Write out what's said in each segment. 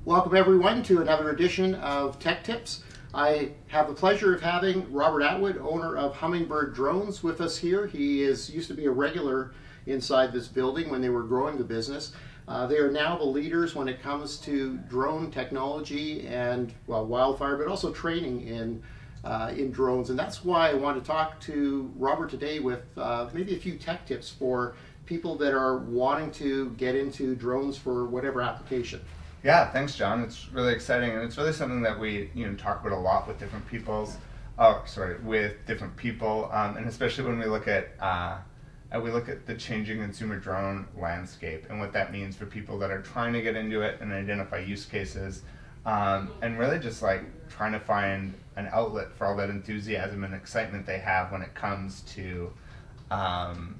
Welcome everyone to another edition of Tech Tips. I have the pleasure of having Robert Atwood, owner of Hummingbird Drones, with us here. He used to be a regular inside this building when they were growing the business. They are now the leaders when it comes to drone technology and wildfire, but also training in drones. And that's why I want to talk to Robert today with maybe a few tech tips for people that are wanting to get into drones for whatever application. Yeah, thanks, John. It's really exciting, and it's really something that we talk about a lot with different different people, and especially when we look at the changing consumer drone landscape and what that means for people that are trying to get into it and identify use cases, and really just like trying to find an outlet for all that enthusiasm and excitement they have when it comes to buying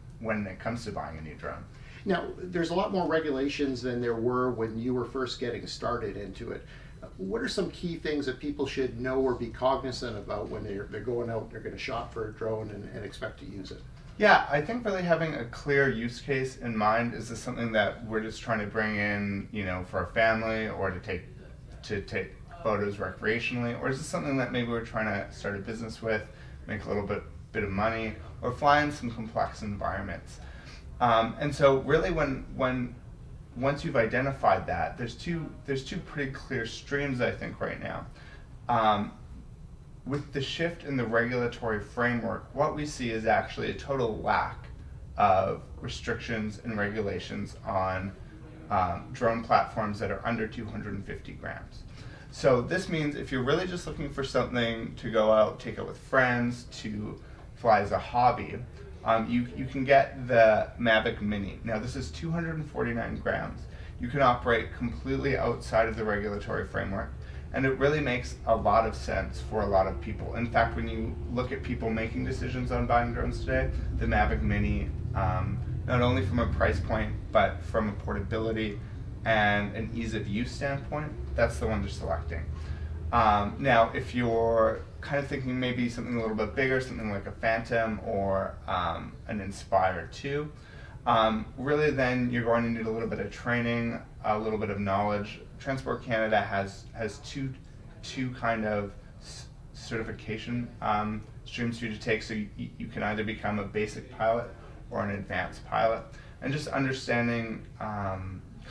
a new drone. Now, there's a lot more regulations than there were when you were first getting started into it. What are some key things that people should know or be cognizant about when they're going out, they're going to shop for a drone and expect to use it? Yeah, I think really having a clear use case in mind. Is this something that we're just trying to bring in, for a family or to take photos recreationally, or is this something that maybe we're trying to start a business with, make a little bit of money, or fly in some complex environments? And so really once you've identified that, there's two pretty clear streams, I think, right now. With the shift in the regulatory framework, what we see is actually a total lack of restrictions and regulations on drone platforms that are under 250 grams. So this means if you're really just looking for something to go out, take out with friends, to fly as a hobby, you can get the Mavic Mini. Now this is 249 grams. You can operate completely outside of the regulatory framework, and it really makes a lot of sense for a lot of people. In fact, when you look at people making decisions on buying drones today, the Mavic Mini, not only from a price point, but from a portability and an ease of use standpoint, that's the one they're selecting. Now, if you're kind of thinking maybe something a little bit bigger, something like a Phantom or an Inspire 2, really then you're going to need a little bit of training, a little bit of knowledge. Transport Canada has two kind of certification streams for you to take, so you can either become a basic pilot or an advanced pilot, and just understanding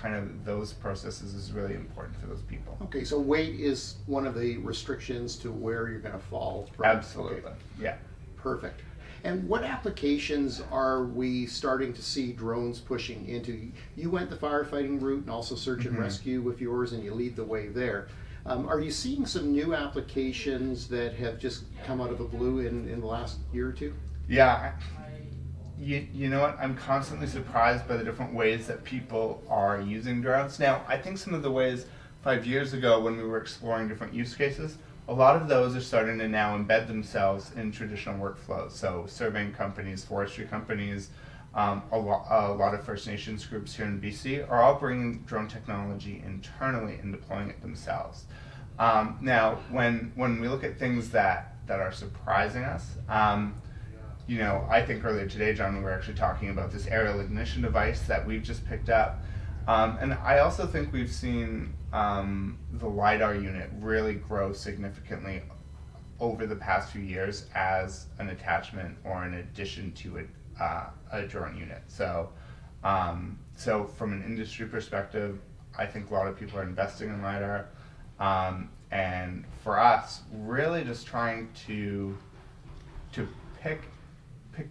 kind of those processes is really important for those people. Okay, so weight is one of the restrictions to where you're going to fall from. Absolutely, okay. Yeah. Perfect. And what applications are we starting to see drones pushing into? You went the firefighting route and also search and rescue with yours, and you lead the way there. Are you seeing some new applications that have just come out of the blue in the last year or two? Yeah. You know what? I'm constantly surprised by the different ways that people are using drones. Now, I think some of the ways 5 years ago when we were exploring different use cases, a lot of those are starting to now embed themselves in traditional workflows. So surveying companies, forestry companies, a lot of First Nations groups here in BC are all bringing drone technology internally and deploying it themselves. Now, when we look at things that are surprising us, I think earlier today, John, we were actually talking about this aerial ignition device that we've just picked up. And I also think we've seen the LiDAR unit really grow significantly over the past few years as an attachment or an addition to a drone unit. So from an industry perspective, I think a lot of people are investing in LiDAR. And for us, really just trying to pick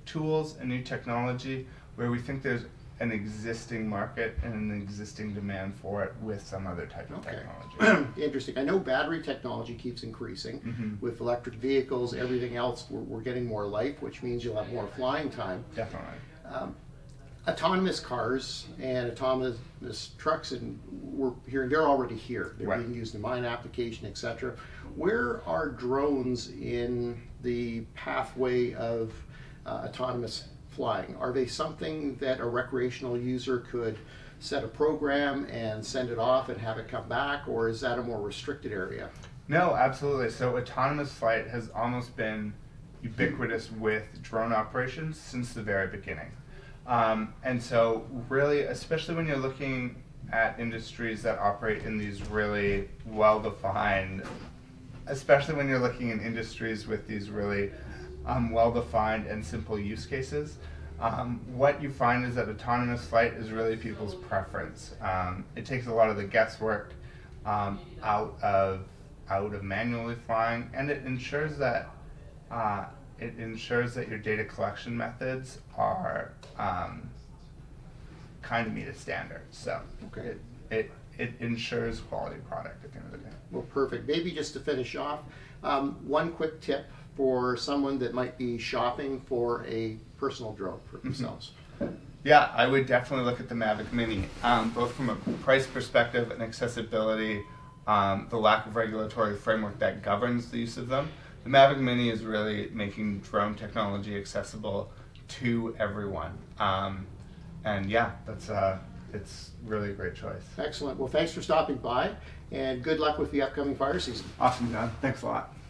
tools and new technology where we think there's an existing market and an existing demand for it with some other type of technology. Interesting. I know battery technology keeps increasing with electric vehicles, everything else. We're getting more life, which means you'll have more flying time. Definitely. Autonomous cars and autonomous trucks, and we're hearing they're already here. They're being used in mine application, etc. Where are drones in the pathway of autonomous flying? Are they something that a recreational user could set a program and send it off and have it come back, or is that a more restricted area? No, absolutely. So autonomous flight has almost been ubiquitous with drone operations since the very beginning. And so really, especially when you're looking at industries that operate in these really well-defined, especially when you're looking in industries with these really well-defined and simple use cases, what you find is that autonomous flight is really people's preference. It takes a lot of the guesswork out of manually flying, and it ensures that your data collection methods are kind of meet a standard. So Okay. it ensures quality product at the end of the day. Well, perfect. Maybe just to finish off, one quick tip for someone that might be shopping for a personal drone for themselves. Yeah, I would definitely look at the Mavic Mini, both from a price perspective and accessibility, the lack of regulatory framework that governs the use of them. The Mavic Mini is really making drone technology accessible to everyone. And yeah, it's really a great choice. Excellent. Well, thanks for stopping by, and good luck with the upcoming fire season. Awesome, John. Thanks a lot.